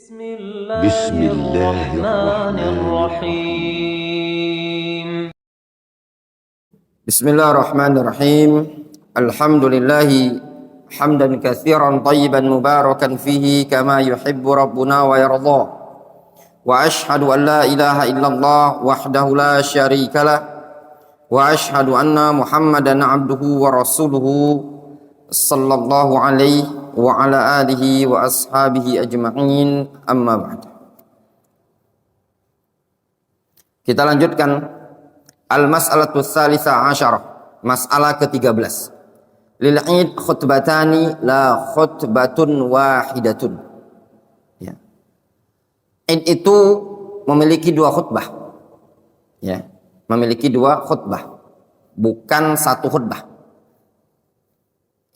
بسم الله الرحمن الرحيم. بسم الله الرحمن الرحيم. الحمد لله حمدا كثيرا طيبا مباركا فيه كما يحب ربنا ويرضى. وأشهد أن لا إله إلا الله وحده لا شريك له وأشهد أن محمدا عبده ورسوله صلى الله عليه وعلى آله وأصحابه أجمعين. أما بعد. Kita lanjutkan al-mas'alatu tsalitsah asyarah, masalah ke-13. Lil 'id khutbatani la khutbatun wahidatun. Ya. Id itu memiliki dua khutbah. Ya, memiliki dua khutbah, bukan satu khutbah.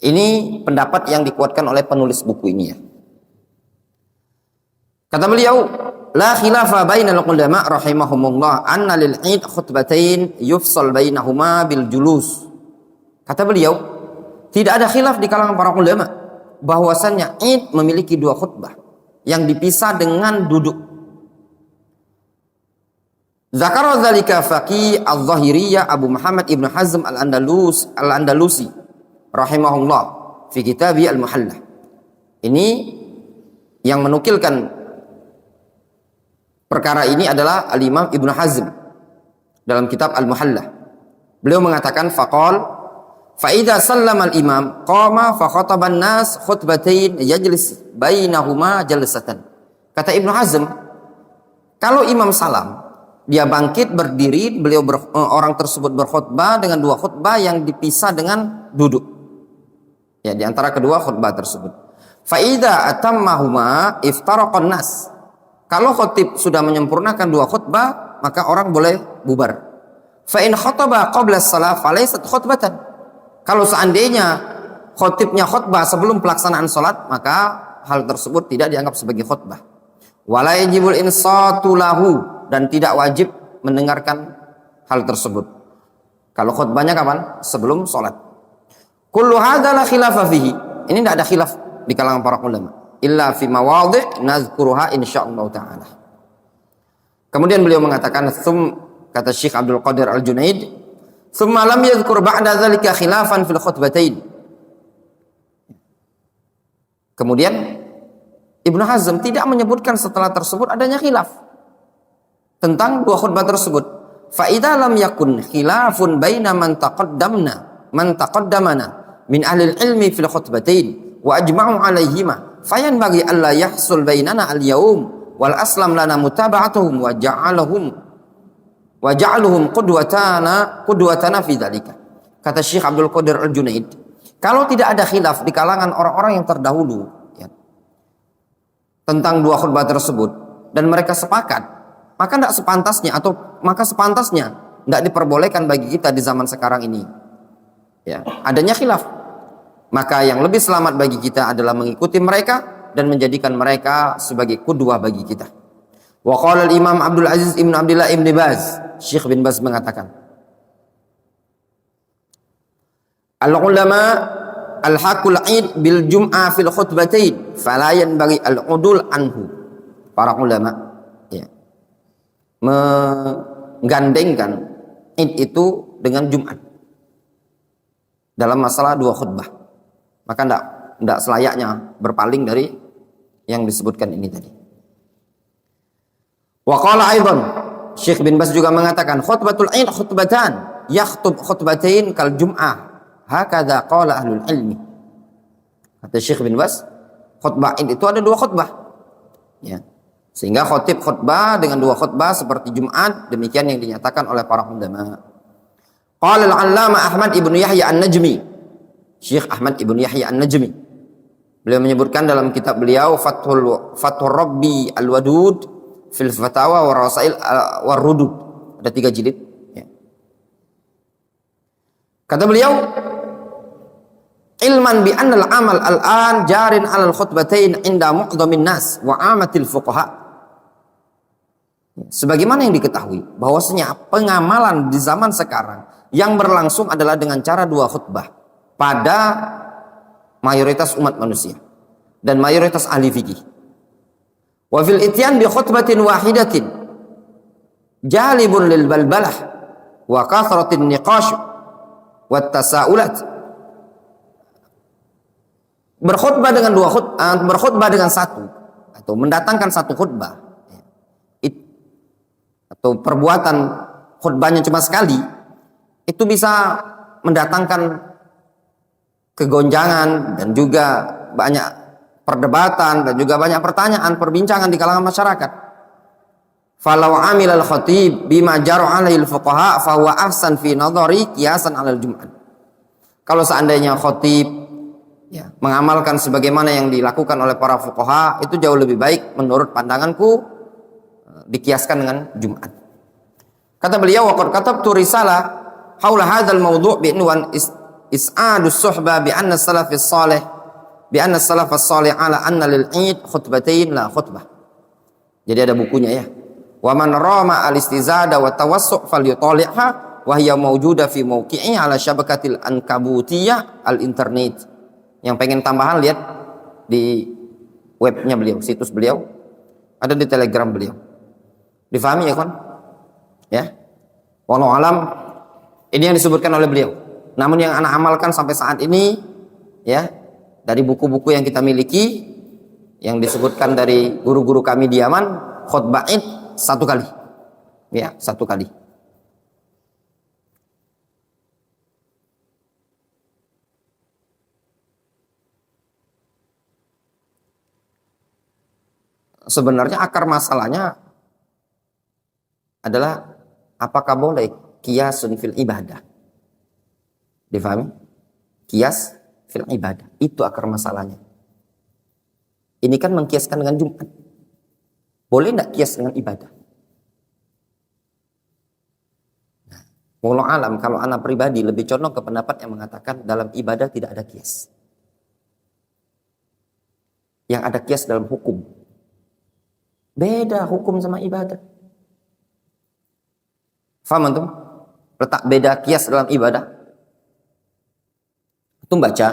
Ini pendapat yang dikuatkan oleh penulis buku ini ya. Kata beliau, la khilafa bainal ulama rahimahumullah anna lil 'id khutbatain yufsal bainahuma bil julus. Kata beliau, tidak ada khilaf di kalangan para ulama bahwasannya Id memiliki dua khutbah yang dipisah dengan duduk. Zakara dzalika faqih al-Zahiriyah Abu Muhammad Ibn Hazm al-Andalusi rahimahullah fi kitabi al-Muhallah. Ini yang menukilkan perkara ini adalah al-Imam Ibn Hazm dalam kitab al-Muhallah. Beliau mengatakan faqal fa idza sallama al-imam qama fa khataba an-nas khutbatain yajlis bainahuma jalsatan. Kata Ibn Hazm, kalau imam salam, dia bangkit berdiri, orang tersebut berkhutbah dengan dua khutbah yang dipisah dengan duduk. Ya, di antara kedua khutbah tersebut. Fa idza atammahuma iftaraqan nas. Kalau khatib sudah menyempurnakan dua khutbah, maka orang boleh bubar. Fa in khataba qabla as-salah falaysat khutbatan. Kalau seandainya khatibnya khutbah sebelum pelaksanaan salat, maka hal tersebut tidak dianggap sebagai khutbah. Wala yajibul insatu lahu, dan tidak wajib mendengarkan hal tersebut. Kalau khutbahnya kapan? Sebelum salat. Kullu hadza la khilafa fihi. Ini tidak ada khilaf di kalangan para ulama. Illa fi mawadhi' nazkuruha insyaallah taala. Kemudian beliau mengatakan kata Syekh Abdul Qadir Al-Junaid, "Tsumma lam yadhkur ba'da dzalika khilafan fil khutbatain." Kemudian Ibnu Hazm tidak menyebutkan setelah tersebut adanya khilaf tentang dua khutbah tersebut. Fa idza lam yakun khilafun baina man taqaddamana min ahli ilmi fil khutbatain wa ajma'u alaihima fayanbaghi alla yahsul bainana al-yawm wal aslam lana mutaba'atuhum wa ja'aluhum qudwatana fi dzalika. Kata Syekh Abdul Qadir Al-Junaid, kalau tidak ada khilaf di kalangan orang-orang yang terdahulu ya, tentang dua khutbah tersebut dan mereka sepakat, maka sepantasnya tidak diperbolehkan bagi kita di zaman sekarang ini ya, adanya khilaf. Maka yang lebih selamat bagi kita adalah mengikuti mereka dan menjadikan mereka sebagai qudwah bagi kita. Wa qala al-Imam Abdul Aziz Ibn Abdullah Ibn Baz, Syekh bin Baz mengatakan, al-ulama al-haqul 'id bil jum'ah fil khutbatain fala yanbaghi al-udul anhu. Para ulama ya, menggandengkan Id itu dengan Jumat dalam masalah dua khutbah. Maka tidak selayaknya berpaling dari yang disebutkan ini tadi. Wa qala aidan, Syekh bin Baz juga mengatakan khutbatul 'id khutbatan yakhtub khutbatain kal jum'ah hakadha qala ahlul ilmi. Kata Syekh bin Baz, khutbah 'id itu ada dua khutbah ya. Sehingga khatib khutbah dengan dua khutbah seperti Jumat, demikian yang dinyatakan oleh para ulama. Qala al-'allama Ahmad ibnu Yahya An-Najmi, Syekh Ahmad ibnu Yahya An-Najmi, beliau menyebutkan dalam kitab beliau Fathur Rabbi Al-Wadud fil Fatawa wa Rasail wa Rudud, ada 3 jilid ya. Kata beliau, ilman bi anna al-amal al-an jarin 'ala al-khutbatain 'inda mu'dhamin nas wa 'amatil fuqaha. Sebagaimana yang diketahui bahwasanya pengamalan di zaman sekarang yang berlangsung adalah dengan cara dua khutbah pada mayoritas umat manusia dan mayoritas ahli fikih. Wa fil ityan bi khutbatin wahidatin jalibun lil balbalah wa kathratin niqash wa tasaulat. Berkhutbah dengan berkhutbah dengan satu atau mendatangkan satu khutbah atau perbuatan khutbahnya cuma sekali, itu bisa mendatangkan kegonjangan dan juga banyak perdebatan dan juga banyak pertanyaan, perbincangan di kalangan masyarakat. Falau amil al-khatib bima jaru alaihi al-fuqaha fa huwa ahsan fi nadhari qiyasan 'ala al-jum'ah. Kalau seandainya khatib mengamalkan sebagaimana yang dilakukan oleh para fuqaha, itu jauh lebih baik menurut pandanganku dikiaskan dengan Jumat. Kata beliau, wa qad katabtu risalah haula hadzal mawdu' bi unwan is'adus suhbah bi anna salafis salih ala anna lil 'id khutbatain la khutbah. Jadi ada bukunya ya. Wa man rama al-istizada wa tawassu' falyutali'ha wa hiya mawjuda fi mawqi'i ala syabakatil ankabutiyah al-internet. Yang pengen tambahan lihat di webnya beliau, situs beliau, ada di Telegram beliau. Difahami ya kan? Ya. Wallahu alam, ini yang disebutkan oleh beliau. Namun yang anak amalkan sampai saat ini ya, dari buku-buku yang kita miliki yang disebutkan dari guru-guru kami di Yaman, khutbah Id satu kali. Ya, satu kali. Sebenarnya akar masalahnya adalah apakah boleh qiyasun fil ibadah. Difahami? Qiyas fil ibadah. Itu akar masalahnya. Ini kan mengkiaskan dengan Jumat. Boleh enggak qiyas dengan ibadah? Nah, wallahu alam, kalau anak pribadi lebih condong ke pendapat yang mengatakan dalam ibadah tidak ada qiyas. Yang ada qiyas dalam hukum. Beda hukum sama ibadah. Faham antum? Letak beda qiyas dalam ibadah. Antum baca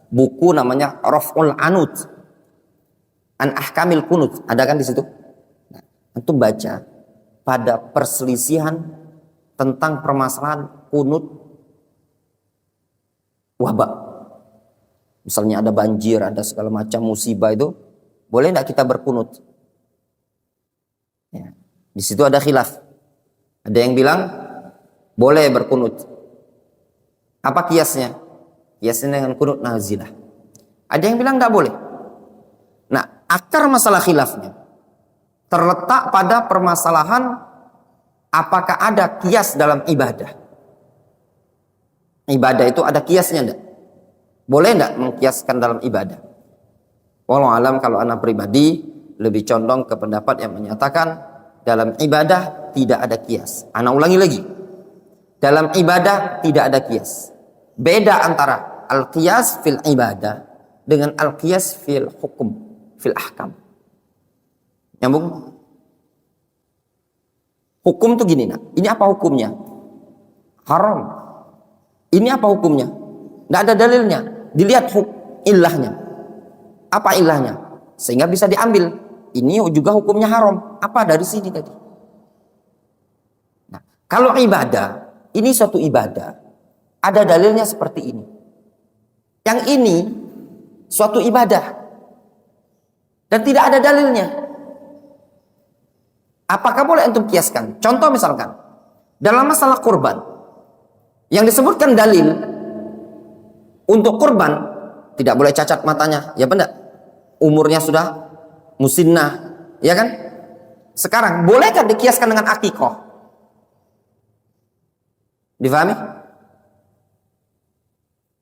buku namanya Raf'ul Anut an Ahkamil Qunut. Ada kan di situ? Nah, antum baca pada perselisihan tentang permasalahan kunut wabah. Misalnya ada banjir, ada segala macam musibah itu, boleh enggak kita berkunut? Ya. Di situ ada khilaf. Ada yang bilang boleh berkunut. Apa kiasnya? Kiasnya dengan kunut nazilah. Ada yang bilang tidak boleh. Nah, akar masalah khilafnya terletak pada permasalahan apakah ada kias dalam ibadah. Ibadah itu ada kiasnya enggak? Boleh enggak mengkiaskan dalam ibadah? Wallahu alam, kalau anak pribadi lebih condong ke pendapat yang menyatakan dalam ibadah tidak ada kias. Ana ulangi lagi. Dalam ibadah tidak ada kias. Beda antara al-qiyas fil ibadah dengan al-qiyas fil hukum, fil ahkam. Nyambung? Hukum tuh gini, nak. Ini apa hukumnya? Haram. Ini apa hukumnya? Tidak ada dalilnya. Dilihat ilahnya. Apa ilahnya? Sehingga bisa diambil. Ini juga hukumnya haram. Apa dari sini tadi? Nah, kalau ibadah, ini suatu ibadah, ada dalilnya seperti ini. Yang ini suatu ibadah dan tidak ada dalilnya. Apakah boleh antum kiaskan? Contoh misalkan, dalam masalah kurban, yang disebutkan dalil untuk kurban tidak boleh cacat matanya, ya benar? Umurnya sudah musinnah, ya kan? Sekarang bolehkah dikiaskan dengan akikoh? Difahami?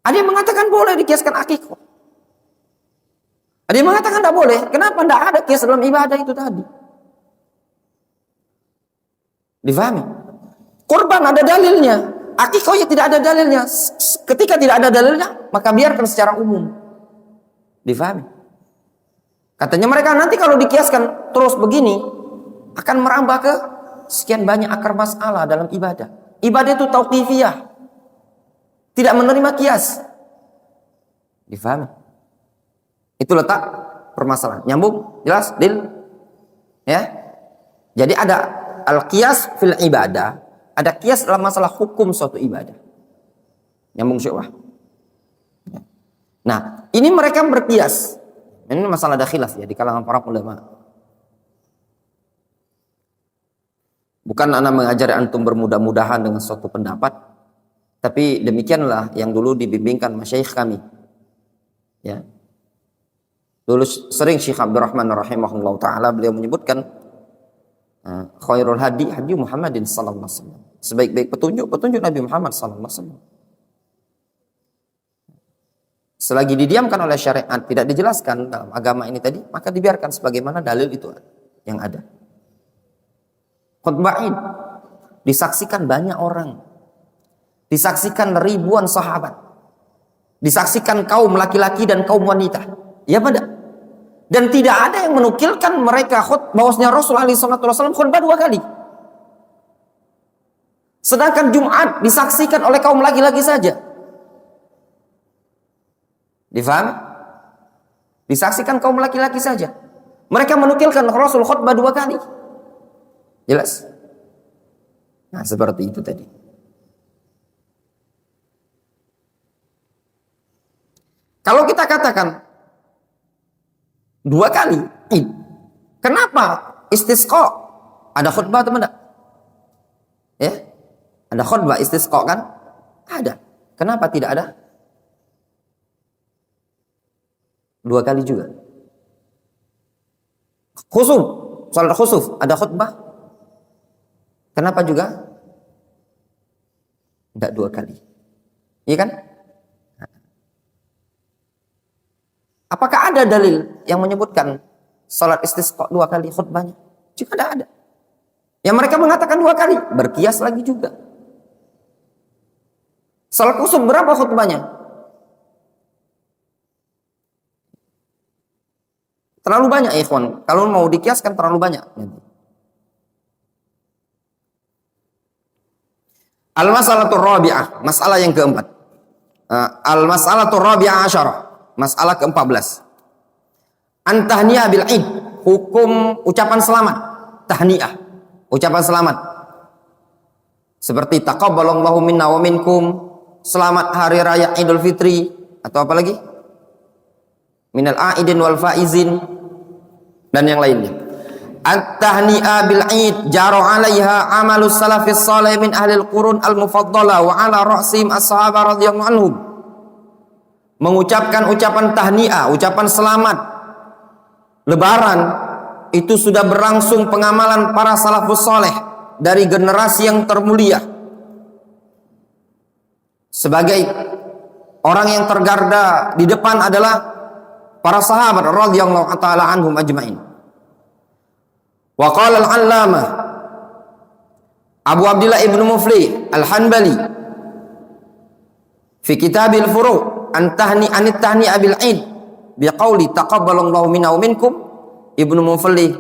Ada yang mengatakan boleh dikiaskan akikoh. Ada yang mengatakan tidak boleh. Kenapa? Tidak ada kias dalam ibadah itu tadi. Difahami? Kurban ada dalilnya. Akikoh ya tidak ada dalilnya. Ketika tidak ada dalilnya, maka biarkan secara umum. Difahami? Katanya mereka nanti kalau dikiaskan terus begini akan merambah ke sekian banyak akar masalah dalam ibadah. Ibadah itu tauqifiyah. Tidak menerima kias. Difahami? Itu letak permasalahan. Nyambung? Jelas? Dil? Ya. Jadi ada al-qiyas fil ibadah, ada qiyas dalam masalah hukum suatu ibadah. Nyambung syu'ah. Nah, ini mereka berqiyas. Ini masalah ada khilaf ya di kalangan para ulama. Bukan ana mengajari antum bermudah-mudahan dengan suatu pendapat, tapi demikianlah yang dulu dibimbingkan masyayikh kami. Ya. Dulu sering Syekh Abdurrahman rahimahullah taala beliau menyebutkan khairul hadi Muhammadin sallallahu alaihi wasallam. Sebaik-baik petunjuk Nabi Muhammad sallallahu alaihi wasallam. Selagi didiamkan oleh syariat, tidak dijelaskan dalam agama ini tadi, maka dibiarkan sebagaimana dalil itu yang ada. Khutbah Id disaksikan banyak orang. Disaksikan ribuan sahabat. Disaksikan kaum laki-laki dan kaum wanita. Ya pada. Dan tidak ada yang menukilkan mereka bahwasanya Rasulullah SAW khutbah 2 kali. Sedangkan Jumat disaksikan oleh kaum laki-laki saja. Difahami? Disaksikan kaum laki-laki saja. Mereka menukilkan Rasul khutbah 2 kali. Jelas? Nah, seperti itu tadi. Kalau kita katakan 2 kali, kenapa istisqa ada khutbah atau tidak? Ya, ada khutbah istisqa kan? Ada. Kenapa tidak ada? 2 kali juga. Khusuf, salat khusuf ada khutbah. Kenapa juga? Tidak 2 kali. Iya kan? Apakah ada dalil yang menyebutkan salat istisqa 2 kali khutbahnya? Jika tidak ada. Yang mereka mengatakan 2 kali, berkias lagi juga. Salat khusuf berapa khutbahnya? Terlalu banyak ya ikhwan. Kalau mau dikiaskan terlalu banyak. Al-mas'alatur rabi'ah, masalah yang keempat. Al-mas'alatur rabi'ah asyarah, masalah ke-14. An-tahniyah bil id, hukum ucapan selamat. Tahniyah, ucapan selamat. Seperti taqabbalallahu minna wa minkum, selamat hari raya Idul Fitri, atau apa lagi? Minal aidin wal faizin, dan yang lainnya. At-tahni'a bil id jaro 'alaiha amalus salafis salih min ahli al-qurun al-mufaddalah wa 'ala ra'sihim as-sahabah radhiyallahu anhum. Mengucapkan ucapan tahni'ah, ucapan selamat lebaran itu sudah berlangsung pengamalan para salafus saleh dari generasi yang termulia. Sebagai orang yang tergarda di depan adalah para sahabat radhiyallahu taala anhum ajmain. Wa qala al-allamah Abu Abdullah Ibnu Muflih Al-Hanbali fi Kitabil Furu' an tahni abil id biqauli taqabbalallahu minna wa minkum. Ibnu Muflih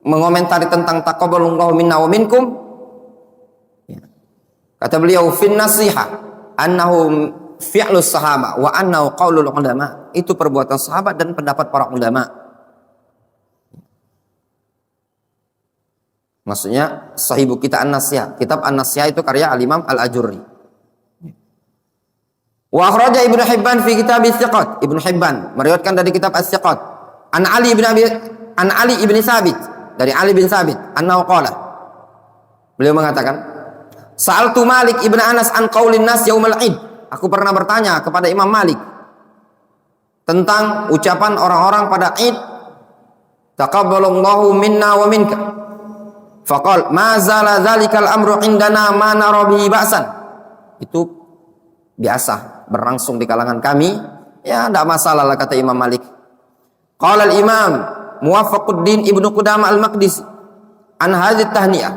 mengomentari tentang taqabbalallahu minna wa minkum. Kata beliau fin nasiha annahu fi'lus sahabat wa annahu qaulul ulama, itu perbuatan sahabat dan pendapat para ulama. Maksudnya sahibu kita An-Nasihah, kitab An-Nasihah itu karya Al-Imam Al-Ajurri. Wa akhraja Ibnu Hibban fi kitab Ats-Tsiqat, Ibnu Hibban meriwayatkan dari kitab Ats-Tsiqat an Ali ibn Thabit, dari Ali bin Thabit annahu qala, beliau mengatakan sa'altu Malik ibn Anas an qaulin nas yaumal id, aku pernah bertanya kepada Imam Malik tentang ucapan orang-orang pada id, taqabbalallahu minna wa minka. Faqal ma zala dzalikal amru indana ma nara bihi ba'san. Itu biasa berlangsung di kalangan kami, ya tidak masalah lah, kata Imam Malik. Qala al-Imam Muwaffaquddin Ibnu Qudamah Al-Maqdisi an hadhihi tahniyah.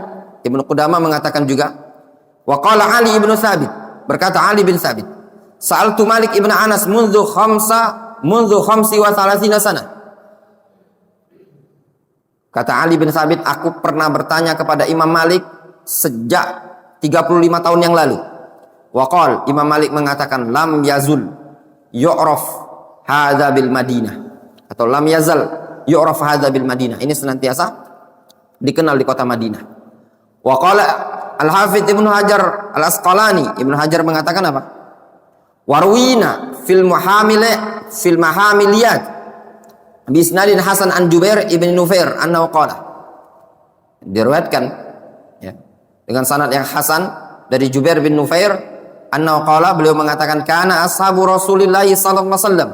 Ibnu Qudamah mengatakan juga, wa qala Ali ibnu Thabit, berkata Ali bin Thabit, sa'altu Malik ibn Anas mundu 35 sana. Kata Ali bin Thabit, aku pernah bertanya kepada Imam Malik sejak 35 tahun yang lalu. Waqal, Imam Malik mengatakan lam yazul yu'raf hadza bil Madinah, atau lam yazal yu'raf hadza bil Madinah. Ini senantiasa dikenal di kota Madinah. Wa qala Al-Hafidz Ibnu Hajar Al-Asqalani, Ibnu Hajar mengatakan apa? Warwina fil mahamiliyat bi isnadin hasan an Jubair ibn Nufair annahu qala. Diriwayatkan ya, dengan sanad yang hasan dari Jubair bin Nufair annahu qala, beliau mengatakan kana ashabu Rasulillah sallallahu alaihi wasallam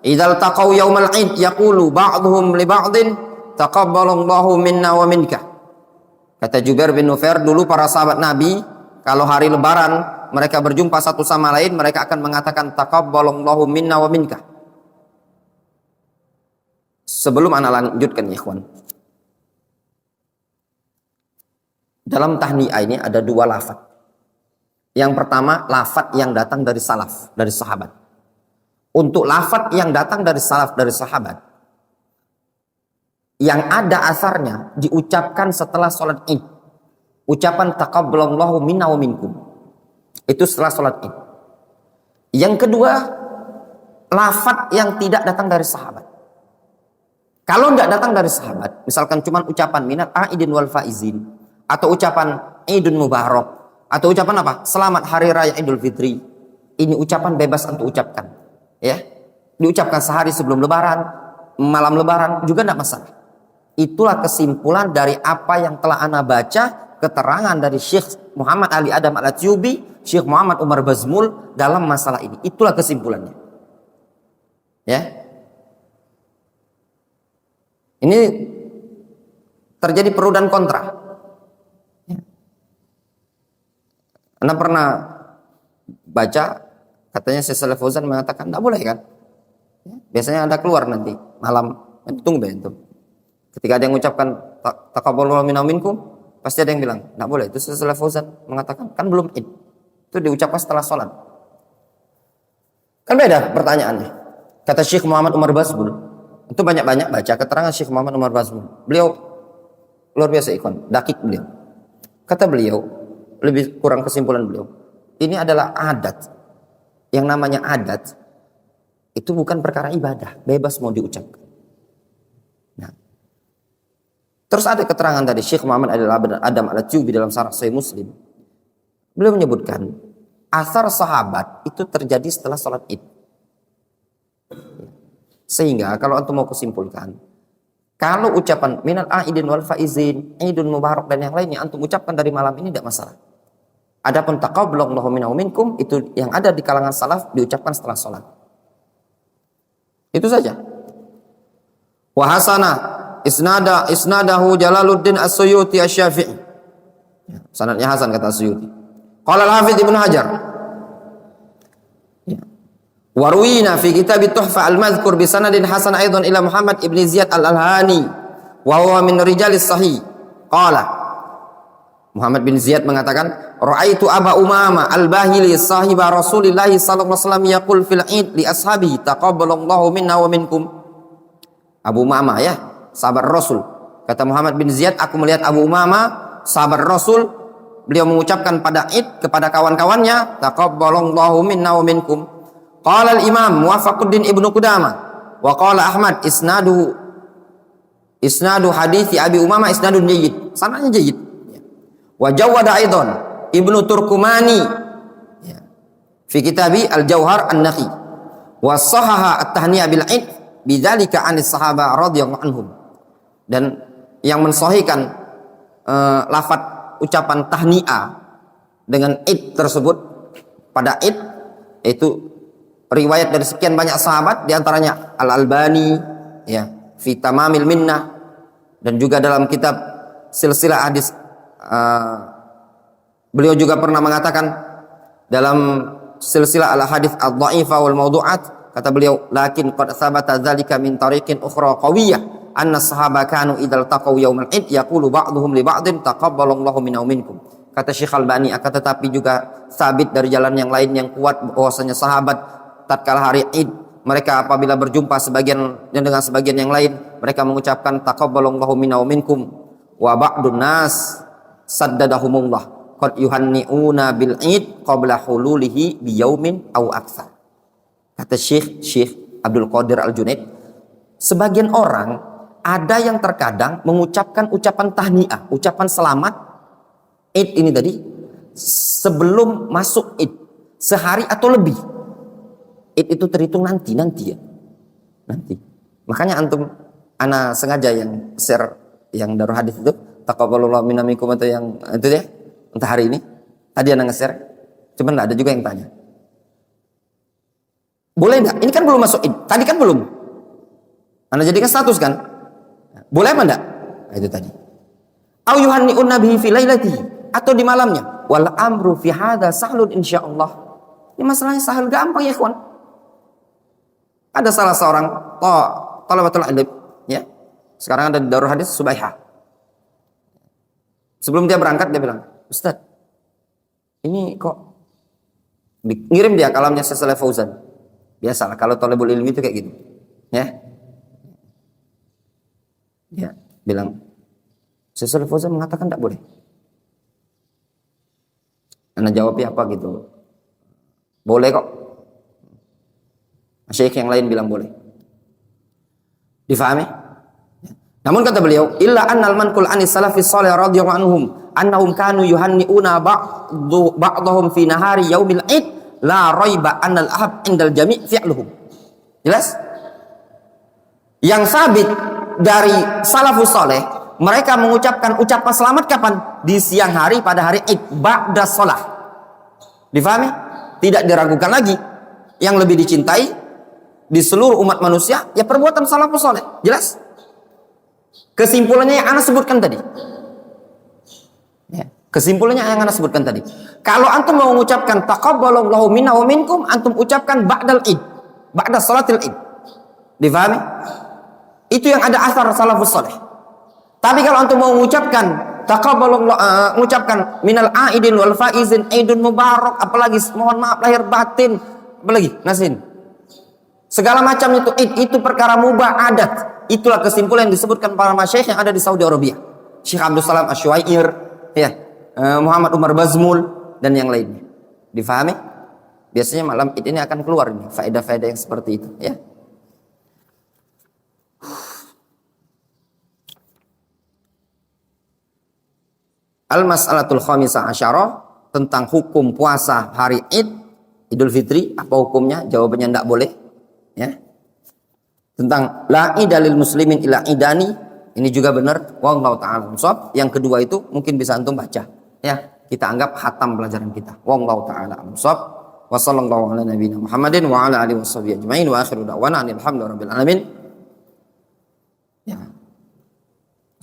idzal taqaw yaumal id yaqulu ba'dhum li ba'din taqabbalallahu minna wa minka. Kata Jubair bin Nufair, dulu para sahabat Nabi kalau hari lebaran mereka berjumpa satu sama lain, mereka akan mengatakan taqabbalallahu minna wa minka. Sebelum ana lanjutkan ya ikhwan, dalam tahniah ini ada dua lafaz. Yang pertama lafaz yang datang dari salaf, dari sahabat. Untuk lafaz yang datang dari salaf, dari sahabat, yang ada asarnya diucapkan setelah sholat id. Ucapan taqabbalallahu minna wa minkum, itu setelah sholat id. Yang kedua, lafaz yang tidak datang dari sahabat. Kalau tidak datang dari sahabat, misalkan cuma ucapan minal aidin wal faizin, atau ucapan idun mubarak, atau ucapan apa? Selamat hari raya Idul Fitri. Ini ucapan bebas untuk ucapkan, ya. Diucapkan sehari sebelum lebaran, malam lebaran juga tidak masalah. Itulah kesimpulan dari apa yang telah ana baca, keterangan dari Syekh Muhammad Ali Adam Al-Atyubi, Syekh Muhammad Umar Bazmul dalam masalah ini. Itulah kesimpulannya. Ya. Ini terjadi pro dan kontra. Ya. Anda pernah baca katanya Syekh Shalih Fauzan mengatakan tidak boleh kan? Ya. Biasanya Anda keluar nanti malam, tunggu bentuk. Ketika ada yang mengucapkan taqabbalallahu minna minkum, pasti ada yang bilang tidak boleh. Itu Syekh Shalih Fauzan mengatakan kan belum id. Itu diucapkan setelah sholat. Kan beda pertanyaannya. Kata Syekh Muhammad Umar Bazmul, itu banyak-banyak baca keterangan Syekh Muhammad Umar Bazmul. Beliau luar biasa ikhwan, dakik beliau. Kata beliau, lebih kurang kesimpulan beliau, ini adalah adat. Yang namanya adat itu bukan perkara ibadah, bebas mau diucapkan. Nah, terus ada keterangan dari Syekh Muhammad Adam Al-Atyubi dalam Syarah Sahih Muslim. Beliau menyebutkan asar sahabat itu terjadi setelah sholat id. Sehingga kalau antum mau kesimpulkan, kalau ucapan minal aidin wal faizin, idun mubarak dan yang lainnya antum ucapkan dari malam ini tidak masalah. Adapun taqabbalallahu minna wa minkum, itu yang ada di kalangan salaf diucapkan setelah sholat. Itu saja. Wa hasana isnadahu Jalaluddin As-Suyuti Asy-Syafi'i. Sanadnya hasan kata As-Suyuti. Qala Al-Hafidz Ibnu Hajar. Warwina fi kitab Tuhfa al-Madhkur bi sanadin hasan aidan ila Muhammad ibn Ziyad al-Alhani wa huwa min rijalis sahih. Qala Muhammad bin Ziyad mengatakan, ra'aitu Aba Umama al-Bahili sahiba Rasulillah sallallahu alaihi wasallam yaqul fil id li ashabi taqabbalallahu minna wa minkum. Abu Umama ya, sahabat Rasul. Kata Muhammad bin Ziyad, aku melihat Abu Umama, sahabat Rasul, beliau mengucapkan pada id kepada kawan-kawannya, taqabbalallahu minna wa minkum. Qala al-Imam Muwafaquddin Ibnu Qudamah wa qala Ahmad isnadu hadithi Abi Umamah isnadun jayyid, sanadnya jayyid. Wa jawwada aidan Ibnu Turkumani fi kitabi Al-Jauhar An-Naqi wa sahaha at-tahniyah bil id bidzalika anis sahabah radhiyallahu anhum. Dan yang mensahihkan lafaz ucapan tahniah dengan id tersebut pada id itu riwayat dari sekian banyak sahabat, diantaranya Al-Albani ya fi Tamamil Minnah, dan juga dalam kitab silsilah hadis beliau juga pernah mengatakan dalam silsilah al-hadis ad-dha'ifah wal mawdu'at, kata beliau, lakin qad thabata dzalika min tariqin ukhra qawiyyah anna sahaba kanu idzal taqaw yaumal id yaqulu ba'dhum li ba'din taqabbalallahu minna wa minkum. Kata Syekh Albani, akan tetapi juga sabit dari jalan yang lain yang kuat bahwasanya sahabat tatkala hari id mereka apabila berjumpa sebagian dengan sebagian yang lain, mereka mengucapkan taqabbalallahu minna wa minkum wa ba'dun nas saddadahumullah qad yuhanni'una bil id qabla hululihi bi yaumin aw aktsar. Kata Syekh Abdul Qadir Al-Junaid, sebagian orang ada yang terkadang mengucapkan ucapan tahniah, ucapan selamat Id ini tadi sebelum masuk Id sehari atau lebih. Id itu terhitung nanti ya. Nanti. Makanya antum ana sengaja yang share yang Darul Hadis itu taqabbalallahu minna minkum atau yang itu ya entah hari ini tadi ana nge-share. Cuman enggak ada juga yang tanya. Boleh enggak? Ini kan belum masuk Id. Tadi kan belum. Anda jadikan status kan? Boleh apa enggak? Nah, itu tadi. Au yuhanni'un nabihi fi lailatihi atau di malamnya. Wal amru fi hadza sahlun insyaallah. Ini masalahnya sahal gampang ya, ikhwan. Ada salah seorang talabatul ilm ya. Sekarang ada di Darul Hadis Subaihah. Sebelum dia berangkat dia bilang, "Ustaz, ini kok ngirim dia kalamnya Syekh Fauzan." Biasalah kalau talabul ilmi itu kayak gitu. Ya. Ya, bilang Syekh Fauzan mengatakan tidak boleh. Anda jawabnya apa gitu? Boleh kok. Syekh yang lain bilang boleh. Difahami? Namun kata beliau, illa annal manqul anis salafis salih radhiyallahu anhum annahum kanu yuhanni'una ba'dahum fi nahari yaumil id la raiba annal ahab indal jami' fi'luhum. Jelas? Yang sabit dari salafus saleh, mereka mengucapkan ucapan selamat kapan? Di siang hari pada hari id ba'da shalah. Difahami? Tidak diragukan lagi. Yang lebih dicintai di seluruh umat manusia ya perbuatan salafus saleh. Jelas? Kesimpulannya yang Anda sebutkan tadi. Ya, kesimpulannya yang Anda sebutkan tadi. Kalau antum mau mengucapkan taqabbalallahu minna wa minkum, antum ucapkan ba'dal id, ba'da salatil id. Difahami? Itu yang ada asar salafus saleh. Tapi kalau antum mau mengucapkan taqabbalallahu mengucapkan minal aidin wal faizin aidun mubarak, apalagi mohon maaf lahir batin, apalagi nasin. Segala macam itu perkara mubah adat. Itulah kesimpulan yang disebutkan para masyayikh yang ada di Saudi Arabia. Syekh Abdul Salam Asy-Syuair, ya, Muhammad Umar Bazmul dan yang lainnya. Difahami? Biasanya malam Id ini akan keluar nih faedah-faedah yang seperti itu, ya. Al-mas'alatul khamisah asyarah tentang hukum puasa hari Id, Idul Fitri, apa hukumnya? Jawabannya tidak boleh, ya. Tentang la idalil muslimin ila idani, ini juga benar, wallahu ta'ala shawab. Yang kedua itu mungkin bisa antum baca, ya. Kita anggap khatam pelajaran kita. Wallahu ta'ala shawab. Wa sallallahu ala nabiyina Muhammadin wa ala alihi washabihi ajmain wa akhiru da'wana alhamdulillahi rabbil alamin. Ya.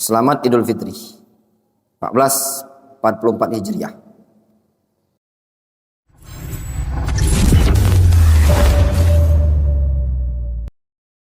Selamat Idul Fitri 1444 Hijriah.